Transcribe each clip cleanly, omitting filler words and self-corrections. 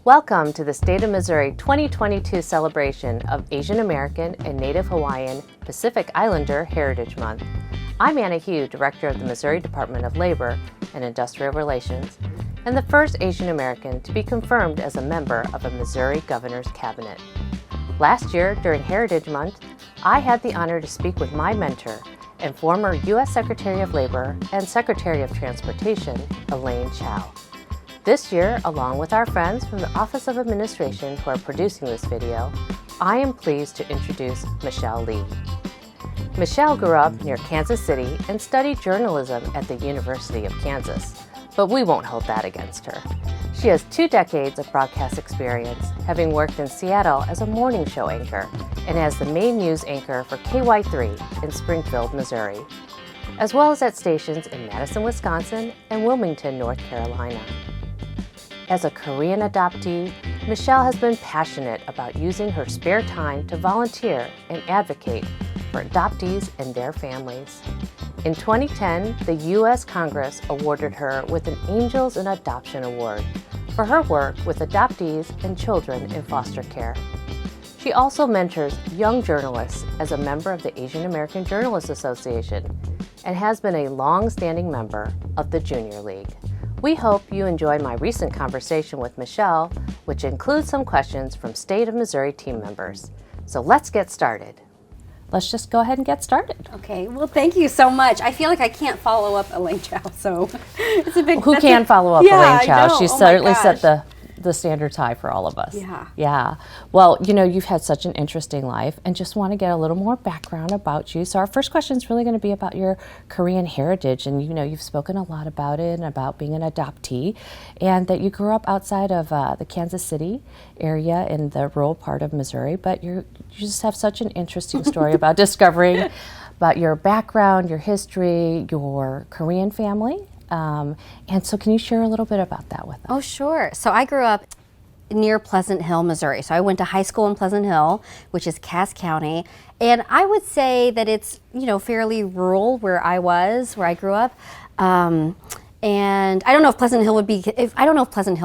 Welcome to the State of Missouri 2022 celebration of Asian American and Native Hawaiian Pacific Islander Heritage Month. I'm Anna Hugh, Director of the Missouri Department of Labor and Industrial Relations, and the first Asian American to be confirmed as a member of a Missouri Governor's Cabinet. Last year, during Heritage Month, I had the honor to speak with my mentor and former U.S. Secretary of Labor and Secretary of Transportation, Elaine Chao. This year, along with our friends from the Office of Administration who are producing this video, I am pleased to introduce Michelle Lee. Michelle grew up near Kansas City and studied journalism at the University of Kansas, but we won't hold that against her. She has 2 decades of broadcast experience, having worked in Seattle as a morning show anchor and as the main news anchor for KY3 in Springfield, Missouri, as well as at stations in Madison, Wisconsin and Wilmington, North Carolina. As a Korean adoptee, Michelle has been passionate about using her spare time to volunteer and advocate for adoptees and their families. In 2010, the U.S. Congress awarded her with an Angels in Adoption Award for her work with adoptees and children in foster care. She also mentors young journalists as a member of the Asian American Journalists Association and has been a long-standing member of the Junior League. We hope you enjoy my recent conversation with Michelle, which includes some questions from State of Missouri team members. So let's get started. Let's just go ahead and get started. Okay, well, thank you so much. I feel like I can't follow up Elaine Chao, so it's a big... Who can follow up Elaine Chao? She certainly set the standards high for all of us. Yeah. Well, you know, you've had such an interesting life and just want to get a little more background about you. So our first question is really going to be about your Korean heritage. And, you know, you've spoken a lot about it and about being an adoptee and that you grew up outside of the Kansas City area in the rural part of Missouri. But you just have such an interesting story about discovering about your background, your history, your Korean family. And so can you share a little bit about that with us? Oh, sure. So I grew up near Pleasant Hill, Missouri. So I went to high school in Pleasant Hill, which is Cass County. And I would say that it's, you know, fairly rural where I grew up. And I don't know if Pleasant Hill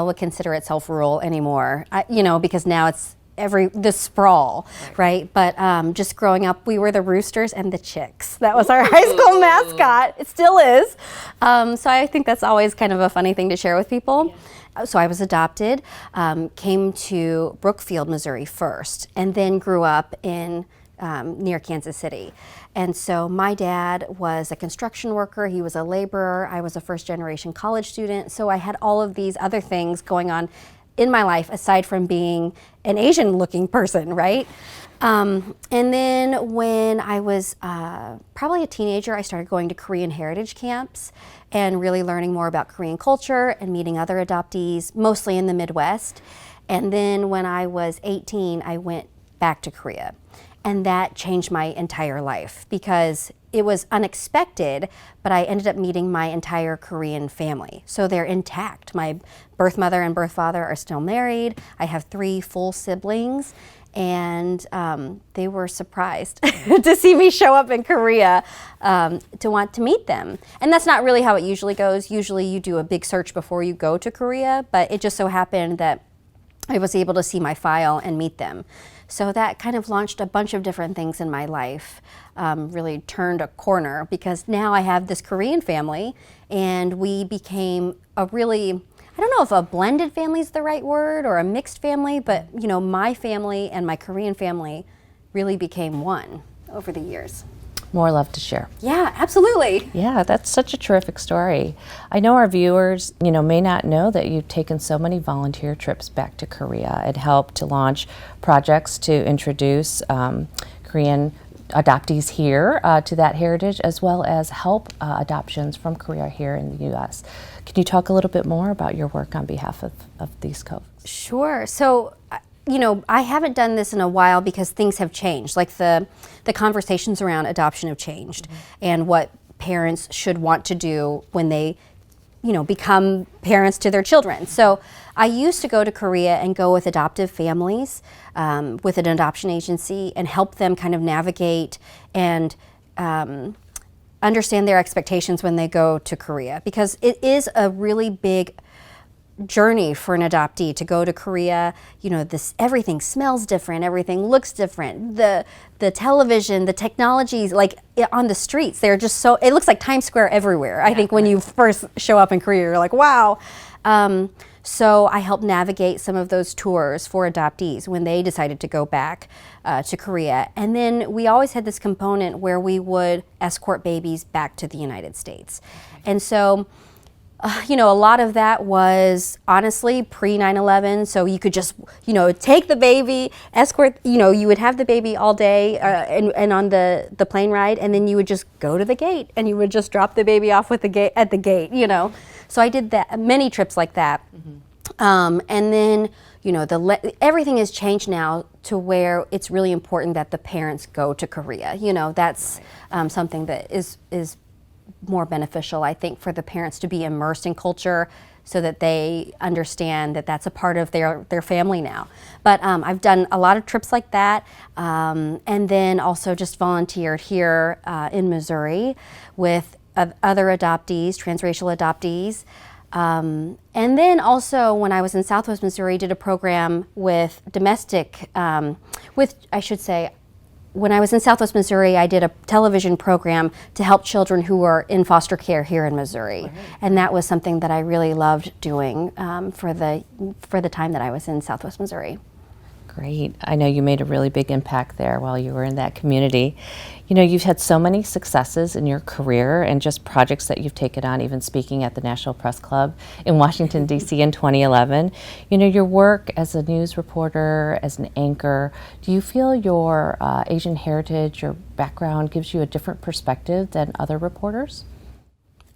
would consider itself rural anymore, because now it's the sprawl, right? But just growing up, we were the Roosters and the Chicks. That was our high school mascot. It still is. So I think that's always kind of a funny thing to share with people. Yeah. So I was adopted, came to Brookfield, Missouri first, and then grew up in near Kansas City. And so my dad was a construction worker. He was a laborer. I was a first-generation college student. So I had all of these other things going on in my life aside from being an Asian-looking person, right? And then when I was probably a teenager, I started going to Korean heritage camps and really learning more about Korean culture and meeting other adoptees, mostly in the Midwest. And then when I was 18, I went back to Korea. And that changed my entire life because it was unexpected, but I ended up meeting my entire Korean family. So they're intact. My birth mother and birth father are still married. I have 3 full siblings, and they were surprised to see me show up in Korea to want to meet them. And that's not really how it usually goes. Usually you do a big search before you go to Korea, but it just so happened that I was able to see my file and meet them. So that kind of launched a bunch of different things in my life, really turned a corner because now I have this Korean family and we became I don't know if a blended family is the right word or a mixed family, but you know, my family and my Korean family really became one over the years. More love to share. Yeah, absolutely. Yeah, that's such a terrific story. I know our viewers, may not know that you've taken so many volunteer trips back to Korea and helped to launch projects to introduce Korean adoptees here to that heritage, as well as help adoptions from Korea here in the U.S. Can you talk a little bit more about your work on behalf of these folks? Sure. So, I haven't done this in a while because things have changed. Like the conversations around adoption have changed, and what parents should want to do when they, become parents to their children. So I used to go to Korea and go with adoptive families, with an adoption agency, and help them kind of navigate and understand their expectations when they go to Korea, because it is a really big journey for an adoptee to go to Korea. You know, this everything smells different, everything looks different. The television, the technologies, like on the streets, they're just so, it looks like Times Square everywhere. I think when you first show up in Korea, you're like, wow. So I helped navigate some of those tours for adoptees when they decided to go back to Korea. And then we always had this component where we would escort babies back to the United States. And so, you know, a lot of that was honestly pre 9/11. So you could just, you know, take the baby, escort, you know, you would have the baby all day and on the plane ride, and then you would just go to the gate and you would just drop the baby off with at the gate, you know. So I did that, many trips like that. And then, you know, everything has changed now to where it's really important that the parents go to Korea. You know, that's something that is more beneficial, I think, for the parents to be immersed in culture so that they understand that that's a part of their family now. But I've done a lot of trips like that, and then also just volunteered here in Missouri with other adoptees, transracial adoptees. And then also when I was in Southwest Missouri, did a program with when I was in Southwest Missouri, I did a television program to help children who were in foster care here in Missouri. Right. And that was something that I really loved doing for the time that I was in Southwest Missouri. Great. I know you made a really big impact there while you were in that community. You know, you've had so many successes in your career and just projects that you've taken on, even speaking at the National Press Club in Washington, D.C. in 2011. You know, your work as a news reporter, as an anchor, do you feel your Asian heritage, your background gives you a different perspective than other reporters?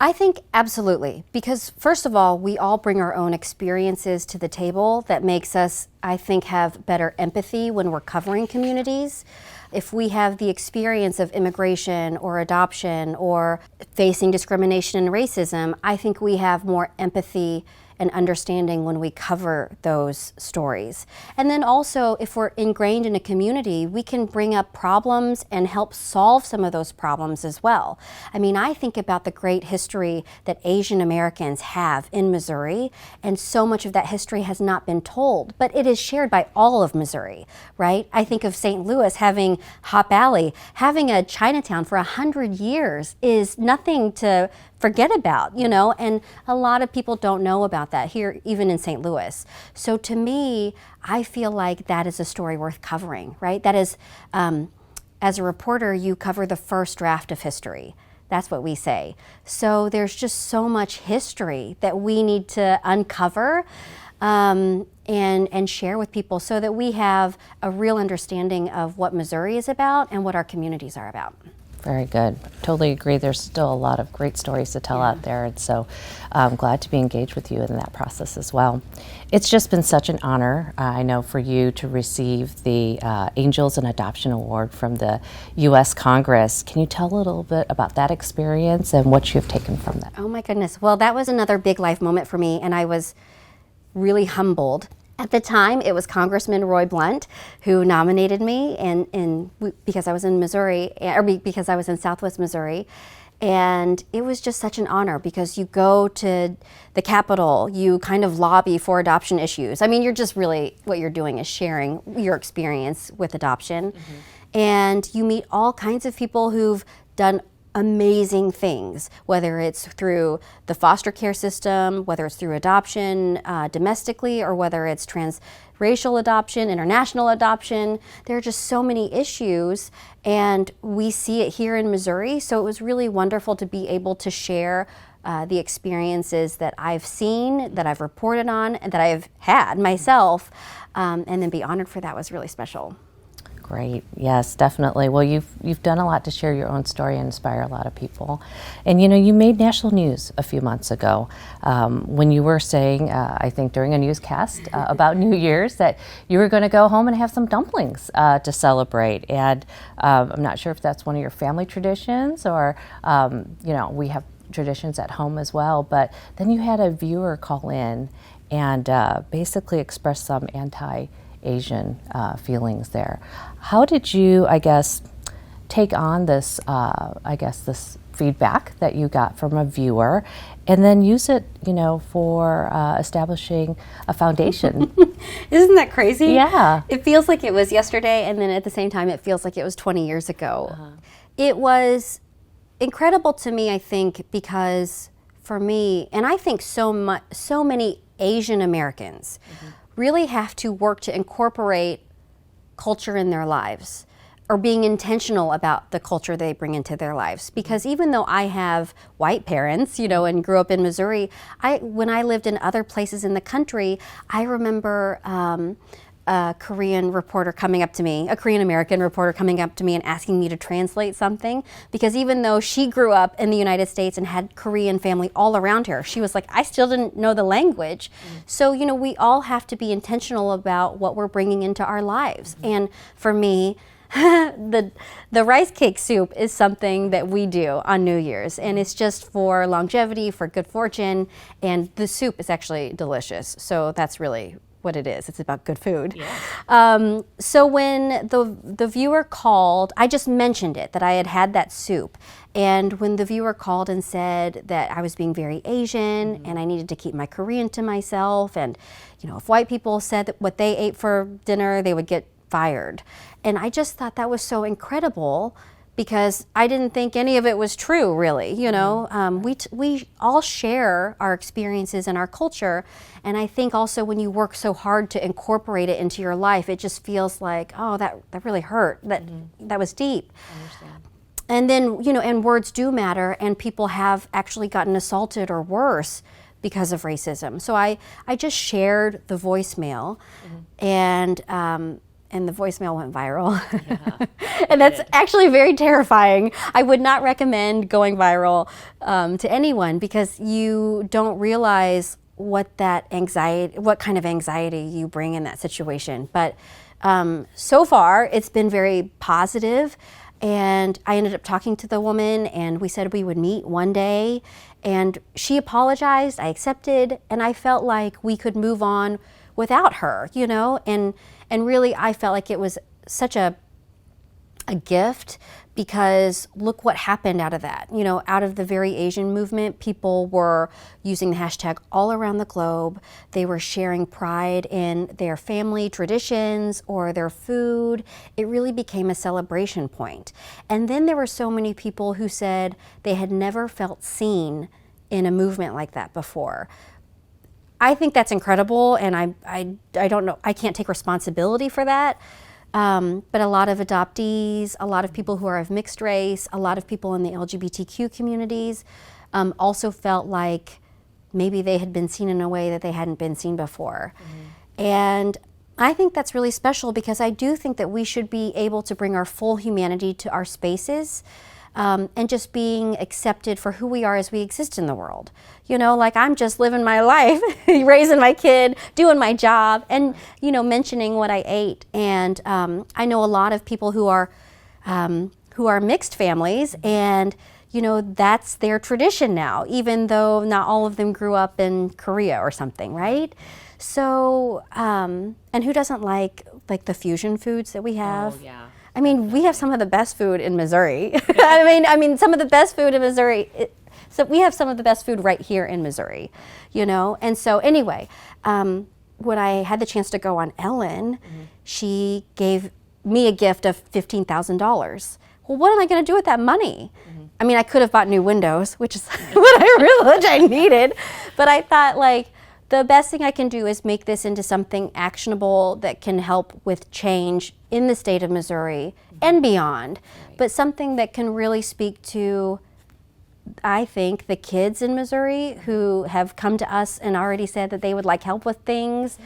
I think absolutely, because first of all, we all bring our own experiences to the table that makes us, I think, have better empathy when we're covering communities. If we have the experience of immigration or adoption or facing discrimination and racism, I think we have more empathy and understanding when we cover those stories. And then also, if we're ingrained in a community, we can bring up problems and help solve some of those problems as well. I mean, I think about the great history that Asian Americans have in Missouri, and so much of that history has not been told, but it is shared by all of Missouri, right? I think of St. Louis having Hop Alley, having a Chinatown for 100 years is nothing to forget about, you know, and a lot of people don't know about that here, even in St. Louis. So to me, I feel like that is a story worth covering, right? That is, as a reporter, you cover the first draft of history. That's what we say. So there's just so much history that we need to uncover and share with people so that we have a real understanding of what Missouri is about and what our communities are about. Very good. Totally agree. There's still a lot of great stories to tell out there, and so I'm glad to be engaged with you in that process as well. It's just been such an honor, I know, for you to receive the Angels in Adoption Award from the U.S. Congress. Can you tell a little bit about that experience and what you've taken from that? Oh my goodness. Well, that was another big life moment for me, and I was really humbled. At the time, it was Congressman Roy Blunt who nominated me, and because I was in Missouri, or because I was in Southwest Missouri, and it was just such an honor because you go to the Capitol, you kind of lobby for adoption issues. I mean, you're just really, what you're doing is sharing your experience with adoption, and you meet all kinds of people who've done amazing things, whether it's through the foster care system, whether it's through adoption domestically, or whether it's transracial adoption, international adoption. There are just so many issues, and we see it here in Missouri. So it was really wonderful to be able to share the experiences that I've seen, that I've reported on, and that I've had myself, and then be honored for that was really special. Great. Yes, definitely. Well, you've done a lot to share your own story and inspire a lot of people. And you know, you made national news a few months ago when you were saying, I think during a newscast about New Year's, that you were going to go home and have some dumplings to celebrate. And I'm not sure if that's one of your family traditions or, you know, we have traditions at home as well. But then you had a viewer call in and basically express some anti-Asian feelings there. How did you, I guess, take on this, this feedback that you got from a viewer, and then use it, for establishing a foundation. Isn't that crazy? Yeah. It feels like it was yesterday, and then at the same time, it feels like it was 20 years ago. It was incredible to me, I think, because for me, and I think so many Asian Americans really have to work to incorporate culture in their lives, or being intentional about the culture they bring into their lives. Because even though I have white parents, and grew up in Missouri, when I lived in other places in the country, I remember a Korean American reporter coming up to me and asking me to translate something, because even though she grew up in the United States and had Korean family all around her, she was like, I still didn't know the language. So, we all have to be intentional about what we're bringing into our lives. And for me, the rice cake soup is something that we do on New Year's, and it's just for longevity, for good fortune, and the soup is actually delicious. So that's really what it is. It's about good food. Yeah. So when the viewer called, I just mentioned it, that I had that soup. And when the viewer called and said that I was being very Asian and I needed to keep my Korean to myself, and if white people said that what they ate for dinner, they would get fired. And I just thought that was so incredible, because I didn't think any of it was true, really. We all share our experiences and our culture, and I think also when you work so hard to incorporate it into your life, it just feels like, oh, that really hurt. That was deep. I understand. And then, and words do matter, and people have actually gotten assaulted or worse because of racism. So I just shared the voicemail, and the voicemail went viral. Yeah, and that's actually very terrifying. I would not recommend going viral to anyone, because you don't realize what kind of anxiety you bring in that situation. But so far, it's been very positive. And I ended up talking to the woman, and we said we would meet one day. And she apologized, I accepted, and I felt like we could move on without her, and really I felt like it was such a gift, because look what happened out of that. Out of the Very Asian movement, people were using the hashtag all around the globe. They were sharing pride in their family traditions or their food. It really became a celebration point. And then there were so many people who said they had never felt seen in a movement like that before. I think that's incredible, and I don't know, I can't take responsibility for that. But a lot of adoptees, a lot of people who are of mixed race, a lot of people in the LGBTQ communities also felt like maybe they had been seen in a way that they hadn't been seen before. And I think that's really special, because I do think that we should be able to bring our full humanity to our spaces, and just being accepted for who we are as we exist in the world. Like I'm just living my life, raising my kid, doing my job, and, mentioning what I ate. And I know a lot of people who are mixed families, and, that's their tradition now, even though not all of them grew up in Korea or something, right? So, and who doesn't like the fusion foods that we have? Oh, yeah. I mean, we have some of the best food in Missouri. I mean, some of the best food in Missouri. So we have some of the best food right here in Missouri, And so anyway, when I had the chance to go on Ellen, she gave me a gift of $15,000. Well, what am I going to do with that money? I mean, I could have bought new windows, which is what I needed. But I thought, the best thing I can do is make this into something actionable that can help with change in the state of Missouri and beyond, but something that can really speak to, I think, the kids in Missouri who have come to us and already said that they would like help with things,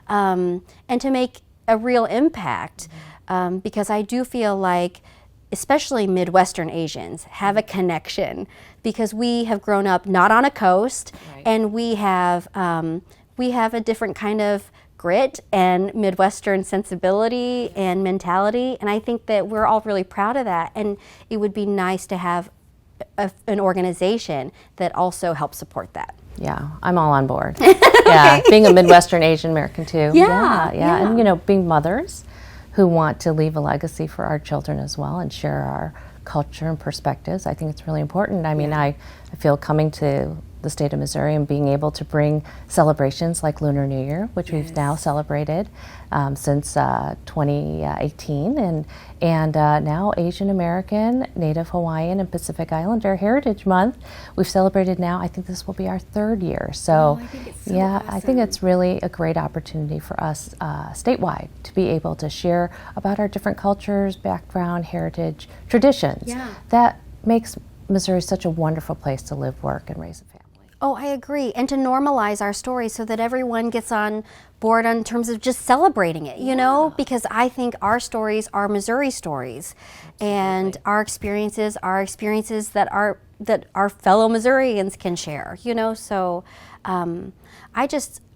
and to make a real impact, because I do feel like especially Midwestern Asians have a connection, because we have grown up not on a coast, and we have a different kind of grit and Midwestern sensibility and mentality, and I think that we're all really proud of that, and it would be nice to have an organization that also helps support that. Yeah, I'm all on board. Yeah, being a Midwestern Asian American too. Yeah. And being mothers who want to leave a legacy for our children as well and share our culture and perspectives. I think it's really important. I mean, I feel coming to the state of Missouri and being able to bring celebrations like Lunar New Year, which we've now celebrated since 2018, and now Asian American, Native Hawaiian, and Pacific Islander Heritage Month. We've celebrated now, I think this will be our 3rd year. So, I think it's so yeah, awesome. I think it's really a great opportunity for us statewide to be able to share about our different cultures, background, heritage, traditions. Yeah. That makes Missouri such a wonderful place to live, work, and raise a family. Oh, I agree. And to normalize our stories so that everyone gets on board in terms of just celebrating it, you know, because I think our stories are Missouri stories. And our experiences are experiences that our fellow Missourians can share, you know. So I'm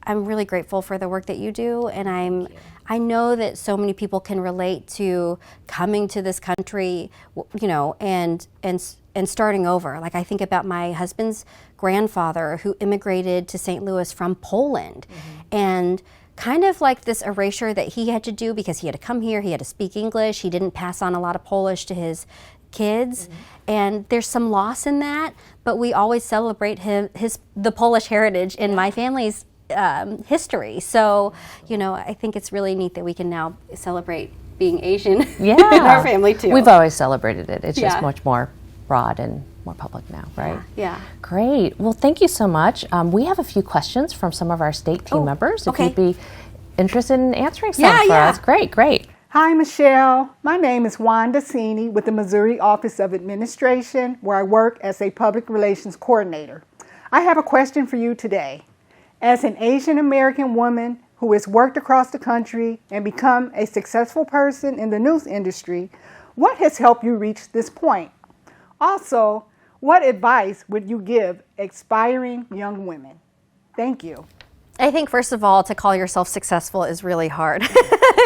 really grateful for the work that you do, and I know that so many people can relate to coming to this country, you know, and starting over. Like, I think about my husband's grandfather who immigrated to St. Louis from Poland, and kind of like this erasure that he had to do because he had to come here, he had to speak English, he didn't pass on a lot of Polish to his kids, and there's some loss in that, but we always celebrate the Polish heritage in my family's history. So, you know, I think it's really neat that we can now celebrate being Asian in our family too. We've always celebrated it. It's just much more broad and more public now, right? Yeah. Great. Well, thank you so much. We have a few questions from some of our state team members. If you'd be interested in answering some for us. Great. Hi, Michelle. My name is Wanda Cini with the Missouri Office of Administration, where I work as a public relations coordinator. I have a question for you today. As an Asian American woman who has worked across the country and become a successful person in the news industry, what has helped you reach this point? Also, what advice would you give aspiring young women? Thank you. I think, first of all, to call yourself successful is really hard.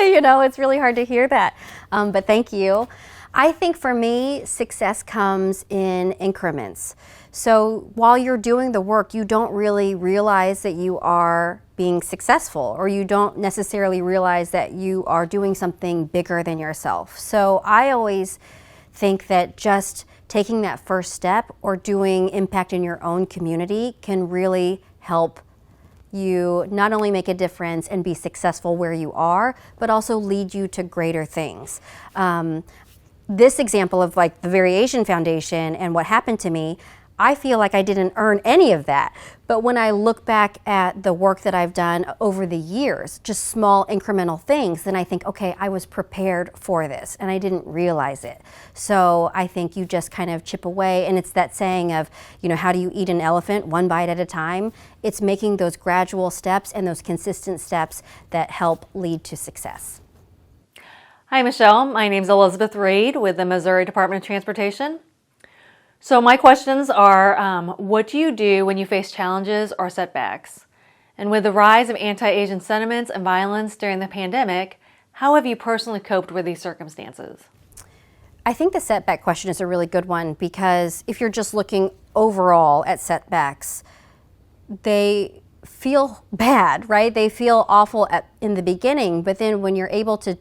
You know, it's really hard to hear that. But thank you. I think for me, success comes in increments. So while you're doing the work, you don't really realize that you are being successful, or you don't necessarily realize that you are doing something bigger than yourself. So I always think that just taking that first step or doing impact in your own community can really help you not only make a difference and be successful where you are, but also lead you to greater things. This example of like the Variation Foundation and what happened to me, I feel like I didn't earn any of that. But when I look back at the work that I've done over the years, just small incremental things, then I think, okay, I was prepared for this and I didn't realize it. So I think you just kind of chip away, and it's that saying of, you know, how do you eat an elephant? One bite at a time. It's making those gradual steps and those consistent steps that help lead to success. Hi, Michelle. My name's Elizabeth Reed with the Missouri Department of Transportation. So my questions are, what do you do when you face challenges or setbacks? And with the rise of anti-Asian sentiments and violence during the pandemic, how have you personally coped with these circumstances? I think the setback question is a really good one, because if you're just looking overall at setbacks, they feel bad, right? They feel awful in the beginning, but then when you're able to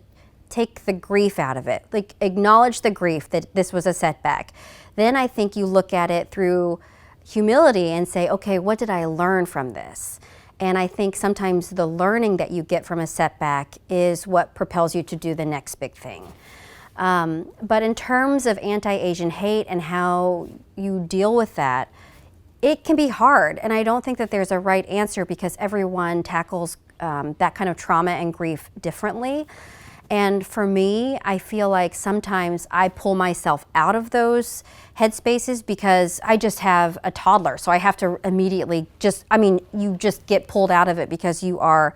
take the grief out of it, like acknowledge the grief that this was a setback, then I think you look at it through humility and say, okay, what did I learn from this? And I think sometimes the learning that you get from a setback is what propels you to do the next big thing. But in terms of anti-Asian hate and how you deal with that, it can be hard. And I don't think that there's a right answer, because everyone tackles that kind of trauma and grief differently. And for me, I feel like sometimes I pull myself out of those headspaces because I just have a toddler. So I have to immediately you just get pulled out of it because you are,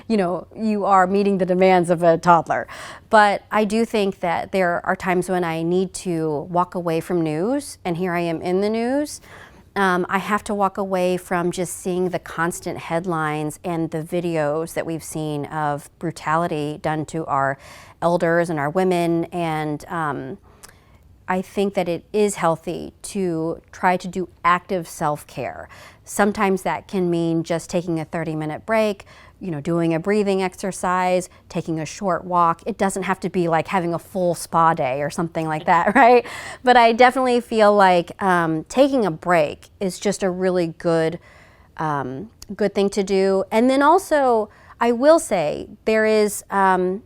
you are meeting the demands of a toddler. But I do think that there are times when I need to walk away from news, and here I am in the news. I have to walk away from just seeing the constant headlines and the videos that we've seen of brutality done to our elders and our women. And I think that it is healthy to try to do active self-care. Sometimes that can mean just taking a 30-minute break, doing a breathing exercise, taking a short walk. It doesn't have to be like having a full spa day or something like that, right? But I definitely feel like taking a break is just a really good thing to do. And then also, I will say, there is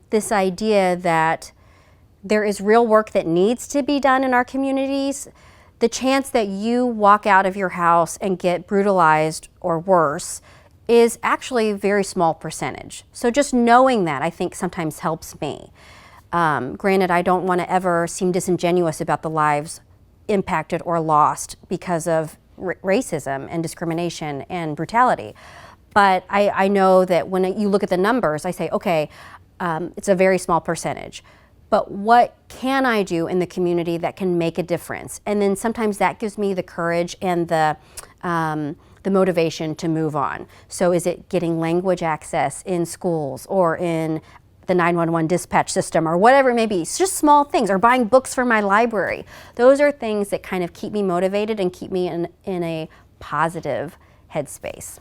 this idea that there is real work that needs to be done in our communities. The chance that you walk out of your house and get brutalized or worse is actually a very small percentage. So just knowing that, I think, sometimes helps me. Granted, I don't want to ever seem disingenuous about the lives impacted or lost because of racism and discrimination and brutality. But I know that when you look at the numbers, I say, okay, it's a very small percentage. But what can I do in the community that can make a difference? And then sometimes that gives me the courage and the motivation to move on. So is it getting language access in schools or in the 911 dispatch system or whatever it may be? It's just small things, or buying books for my library. Those are things that kind of keep me motivated and keep me in a positive headspace.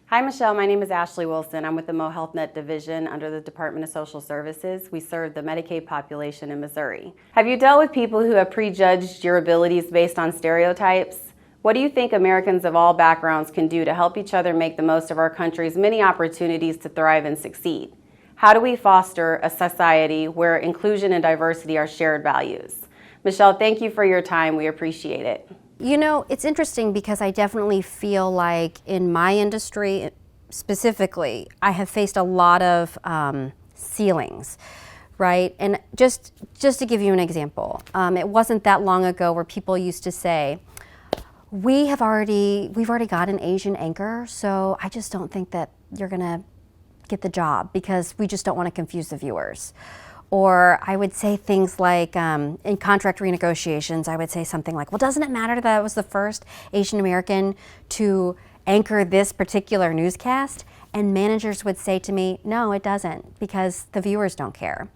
Hi, Michelle. My name is Ashley Wilson. I'm with the Mo Health Net Division under the Department of Social Services. We serve the Medicaid population in Missouri. Have you dealt with people who have prejudged your abilities based on stereotypes? What do you think Americans of all backgrounds can do to help each other make the most of our country's many opportunities to thrive and succeed? How do we foster a society where inclusion and diversity are shared values? Michelle, thank you for your time. We appreciate it. It's interesting because I definitely feel like in my industry specifically, I have faced a lot of ceilings, right? And just to give you an example, it wasn't that long ago where people used to say, we've already got an Asian anchor, so I just don't think that you're gonna get the job because we just don't want to confuse the viewers. Or I would say things like, in contract renegotiations, I would say something like, well, doesn't it matter that I was the first Asian American to anchor this particular newscast? And managers would say to me, no, it doesn't, because the viewers don't care.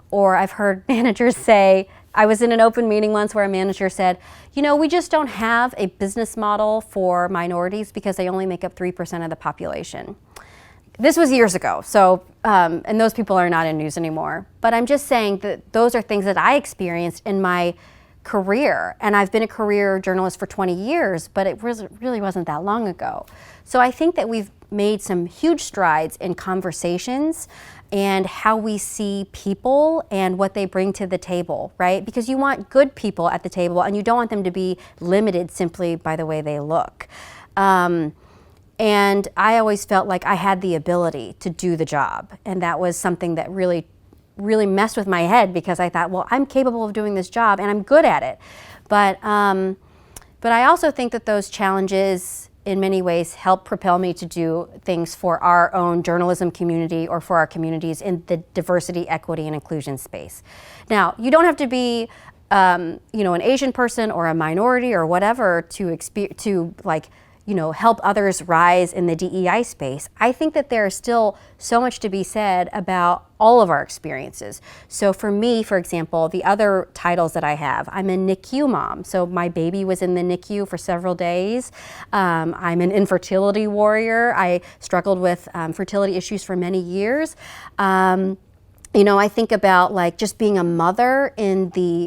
Or I've heard managers say, I was in an open meeting once where a manager said, we just don't have a business model for minorities because they only make up 3% of the population. This was years ago, so, and those people are not in news anymore. But I'm just saying that those are things that I experienced in my career. And I've been a career journalist for 20 years, but it really wasn't that long ago. So I think that we've made some huge strides in conversations and how we see people and what they bring to the table, right? Because you want good people at the table and you don't want them to be limited simply by the way they look. And I always felt like I had the ability to do the job. And that was something that really messed with my head because I thought, well, I'm capable of doing this job and I'm good at it. But I also think that those challenges in many ways help propel me to do things for our own journalism community or for our communities in the diversity, equity, and inclusion space. Now, you don't have to be an Asian person or a minority or whatever to help others rise in the DEI space. I think that there is still so much to be said about all of our experiences. So for me, for example, the other titles that I have, I'm a NICU mom. So my baby was in the NICU for several days. I'm an infertility warrior. I struggled with fertility issues for many years. I think about just being a mother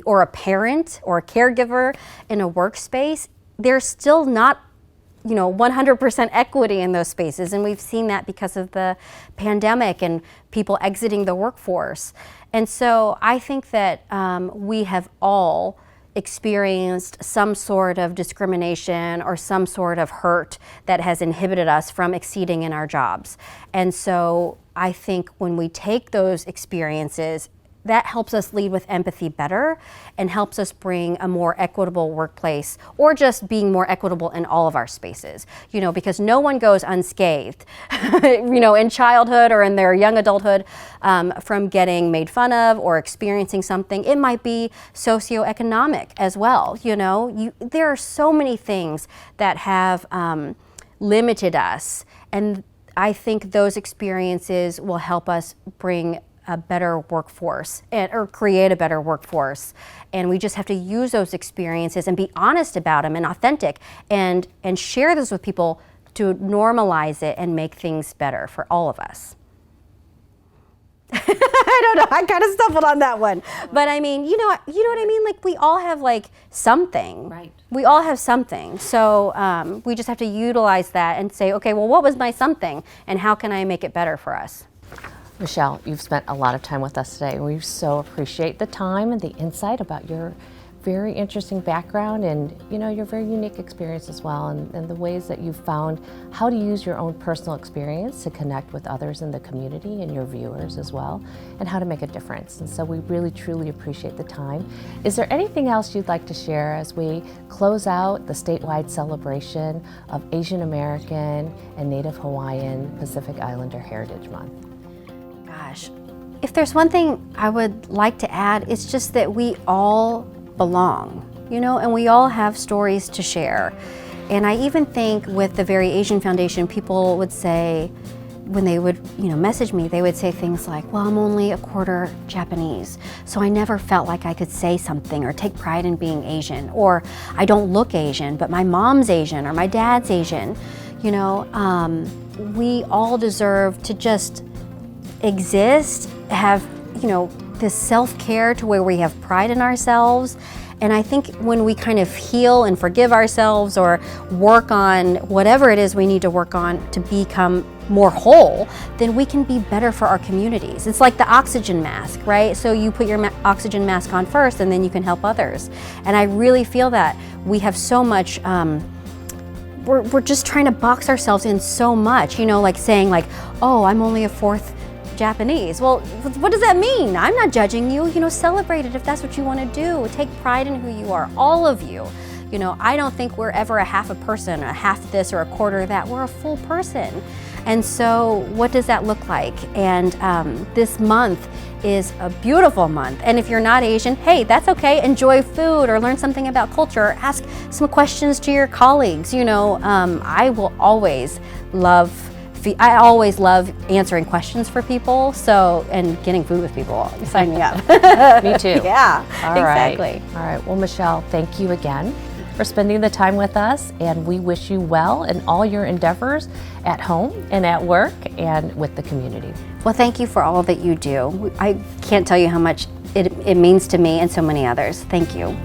or a parent or a caregiver in a workspace. There's still not 100% equity in those spaces. And we've seen that because of the pandemic and people exiting the workforce. And so I think that we have all experienced some sort of discrimination or some sort of hurt that has inhibited us from exceeding in our jobs. And so I think when we take those experiences, that helps us lead with empathy better and helps us bring a more equitable workplace or just being more equitable in all of our spaces, because no one goes unscathed, in childhood or in their young adulthood from getting made fun of or experiencing something. It might be socioeconomic as well. There are so many things that have limited us, and I think those experiences will help us bring a better workforce or create a better workforce. And we just have to use those experiences and be honest about them and authentic and share those with people to normalize it and make things better for all of us. I don't know, I kind of stumbled on that one. But I mean, you know what I mean? Like, we all have like something. Right. We all have something. So we just have to utilize that and say, okay, well, what was my something and how can I make it better for us? Michelle, you've spent a lot of time with us today. We so appreciate the time and the insight about your very interesting background and your very unique experience as well, and the ways that you've found how to use your own personal experience to connect with others in the community and your viewers as well, and how to make a difference. And so we really truly appreciate the time. Is there anything else you'd like to share as we close out the statewide celebration of Asian American and Native Hawaiian Pacific Islander Heritage Month? Gosh, if there's one thing I would like to add, it's just that we all belong, and we all have stories to share. And I even think with the Very Asian Foundation, people would say, when they would message me, they would say things like, well, I'm only a quarter Japanese, so I never felt like I could say something or take pride in being Asian, or I don't look Asian, but my mom's Asian or my dad's Asian. We all deserve to just exist, have this self-care to where we have pride in ourselves. And I think when we kind of heal and forgive ourselves or work on whatever it is we need to work on to become more whole, then we can be better for our communities. It's like the oxygen mask, right? So you put your oxygen mask on first and then you can help others. And I really feel that we have so much, we're just trying to box ourselves in so much, like saying like, oh, I'm only a fourth Japanese. Well, what does that mean? I'm not judging you. Celebrate it if that's what you want to do. Take pride in who you are, all of you. I don't think we're ever a half a person, a half this or a quarter that. We're a full person. And so what does that look like? And this month is a beautiful month. And if you're not Asian, hey, that's okay. Enjoy food or learn something about culture. Or ask some questions to your colleagues. I will always love answering questions for people, and getting food with people. Sign me up. Me too. Yeah, exactly. Right. All right. Well, Michelle, thank you again for spending the time with us, and we wish you well in all your endeavors at home and at work and with the community. Well, thank you for all that you do. I can't tell you how much it means to me and so many others. Thank you.